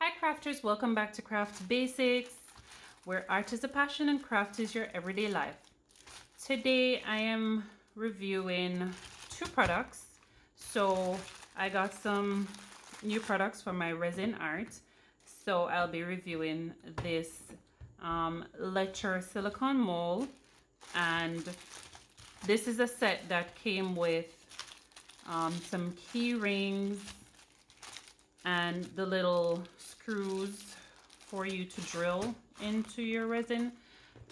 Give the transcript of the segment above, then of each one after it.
Hi crafters, welcome back to Craft Basics, where art is a passion and craft is your everyday life. Today I am reviewing two products. So I got some new products for my resin art. So I'll be reviewing this letter silicone mold, and this is a set that came with some key rings and the little screws for you to drill into your resin.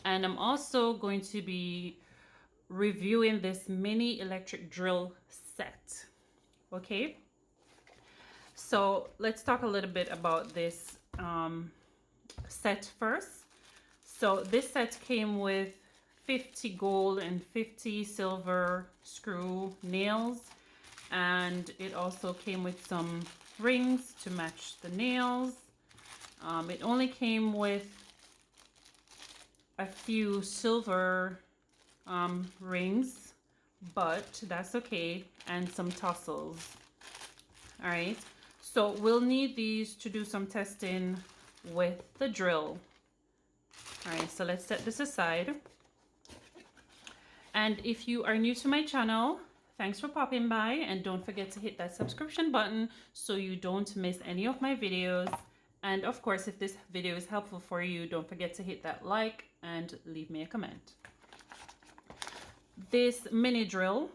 And I'm also going to be reviewing this mini electric drill set. Okay, so let's talk a little bit about this set first. So this set came with 50 gold and 50 silver screw nails, and it also came with some rings to match the nails. It only came with a few silver rings, but that's okay, and some tassels. All right, so we'll need these to do some testing with the drill. All right, so let's set this aside. And if you are new to my channel, thanks for popping by, and don't forget to hit that subscription button so you don't miss any of my videos. And of course, if this video is helpful for you, don't forget to hit that like and leave me a comment. This mini drill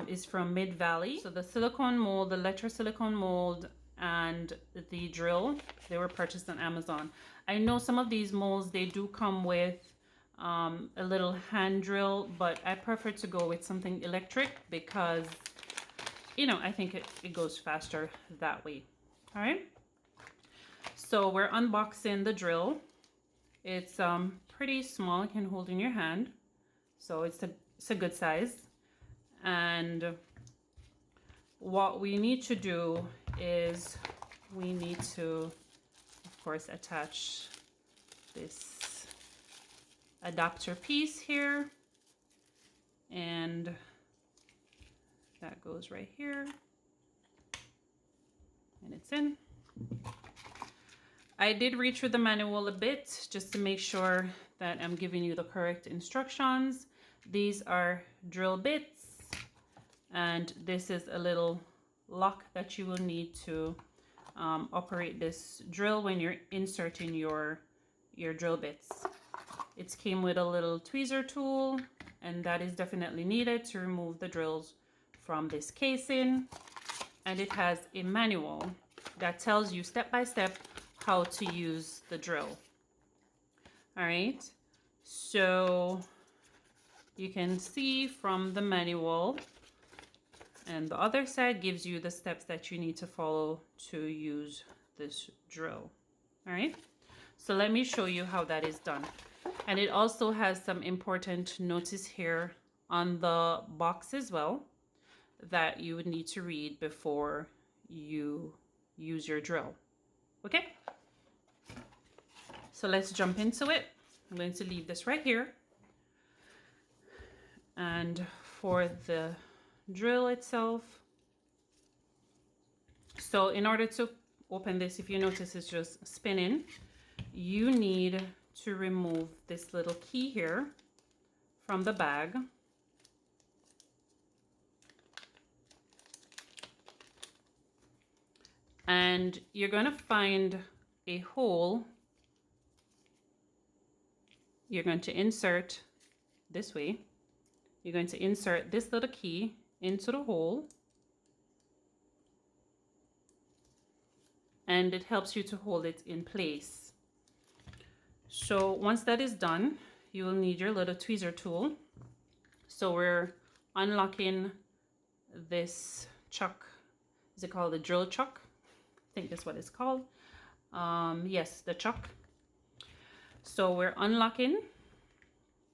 is from Mid Valley. So the silicone mold, the letter silicone mold, and the drill, they were purchased on Amazon. I know some of these molds, they do come with a little hand drill, but I prefer to go with something electric because, you know, I think it goes faster that way. All right, so we're unboxing the drill. It's pretty small, you can hold in your hand, so it's a good size. And what we need to do is we need to, of course, attach this adapter piece here, and that goes right here, and it's in. I did read through the manual a bit just to make sure that I'm giving you the correct instructions. These are drill bits, and this is a little lock that you will need to operate this drill when you're inserting your drill bits. It came with a little tweezer tool, and that is definitely needed to remove the drills from this casing. And it has a manual that tells you step by step how to use the drill. All right, so you can see from the manual, and the other side gives you the steps that you need to follow to use this drill. All right, so let me show you how that is done. And it also has some important notice here on the box as well that you would need to read before you use your drill. Okay, so let's jump into it. I'm going to leave this right here. And for the drill itself, so in order to open this, if you notice it's just spinning, you need to remove this little key here from the bag. And you're going to find a hole. You're going to insert this way. You're going to insert this little key into the hole, and it helps you to hold it in place. So once that is done, you will need your little tweezer tool. So we're unlocking this chuck. Is it called the drill chuck? I think that's what it's called. Yes, the chuck. So we're unlocking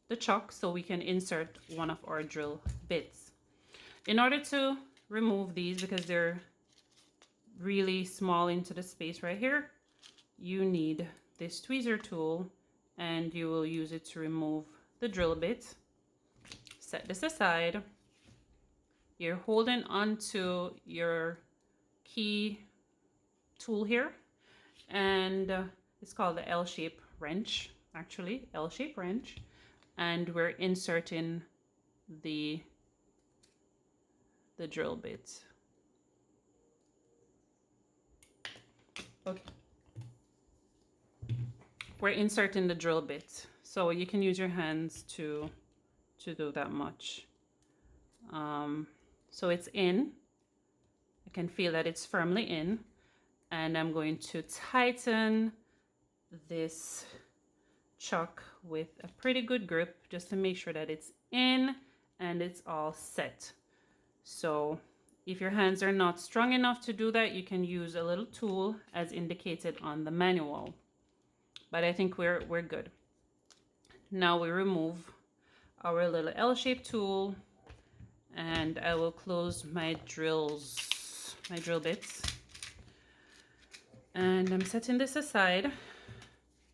the chuck so we can insert one of our drill bits. In order to remove these, because they're really small into the space right here, you need this tweezer tool, and you will use it to remove the drill bit. Set this aside. You're holding onto your key tool here, and it's called the L-shape wrench, actually, L-shape wrench. And we're inserting the drill bit. Okay. We're inserting the drill bit. So you can use your hands to do that much. So it's in. I can feel that it's firmly in. And I'm going to tighten this chuck with a pretty good grip just to make sure that it's in and it's all set. So if your hands are not strong enough to do that, you can use a little tool as indicated on the manual. But I think we're good. Now we remove our little L-shaped tool, and I will close my drill bits. And I'm setting this aside.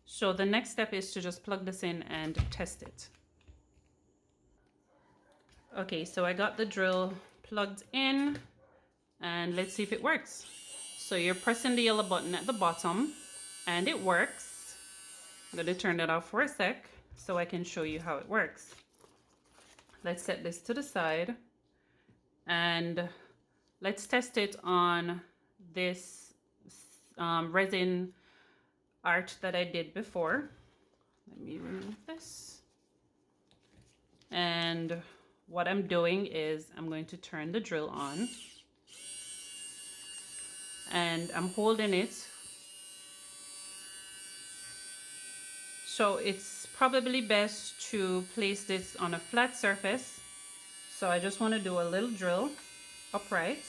So the next step is to just plug this in and test it. Okay, so I got the drill plugged in, and let's see if it works. So you're pressing the yellow button at the bottom and it works. I'm going to turn that off for a sec so I can show you how it works. Let's set this to the side and let's test it on this resin art that I did before. Let me remove this. And what I'm doing is I'm going to turn the drill on, and I'm holding it. So it's probably best to place this on a flat surface. So I just want to do a little drill upright,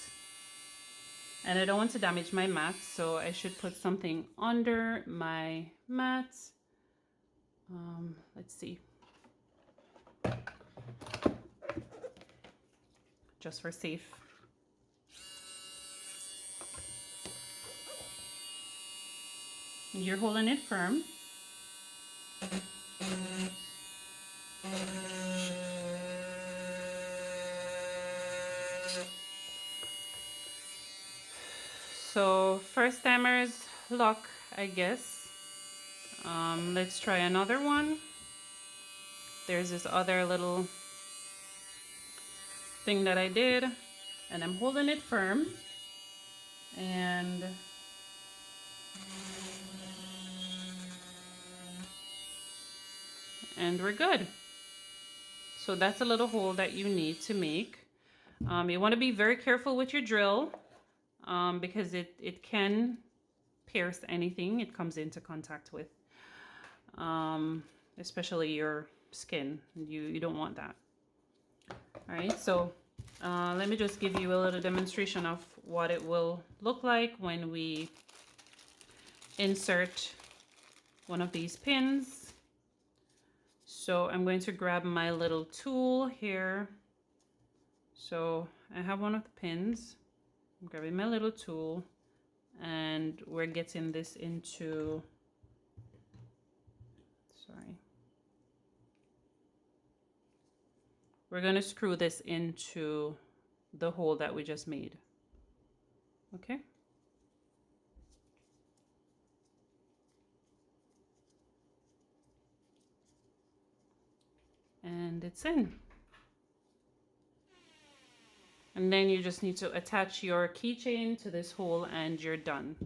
and I don't want to damage my mat, so I should put something under my mat. Let's see. Just for safe. You're holding it firm. So first timer's luck, I guess. Let's try another one. There's this other little thing that I did, and I'm holding it firm, and we're good. So that's a little hole that you need to make. You want to be very careful with your drill because it can pierce anything it comes into contact with, especially your skin. You don't want that. All right, so let me just give you a little demonstration of what it will look like when we insert one of these pins. So I'm going to grab my little tool here. So I have one of the pins. I'm grabbing my little tool, and we're getting this into, we're going to screw this into the hole that we just made. Okay. And it's in. And then you just need to attach your keychain to this hole and you're done.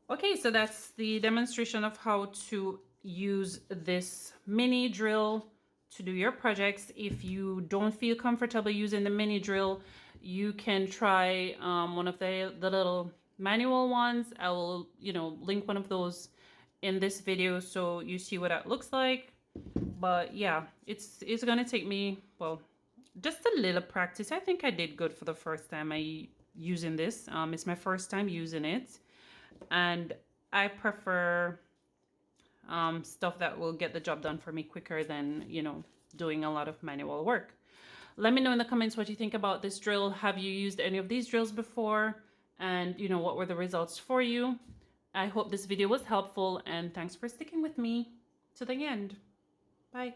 Okay, so that's the demonstration of how to use this mini drill to do your projects. If you don't feel comfortable using the mini drill, you can try one of the little manual ones. I will, link one of those in this video so you see what that looks like. But yeah, it's gonna take me, well, just a little practice. I think I did good for the first time using this. It's my first time using it, and I prefer stuff that will get the job done for me quicker than, doing a lot of manual work. Let me know in the comments what you think about this drill. Have you used any of these drills before? And, what were the results for you? I hope this video was helpful, and thanks for sticking with me to the end. Bye.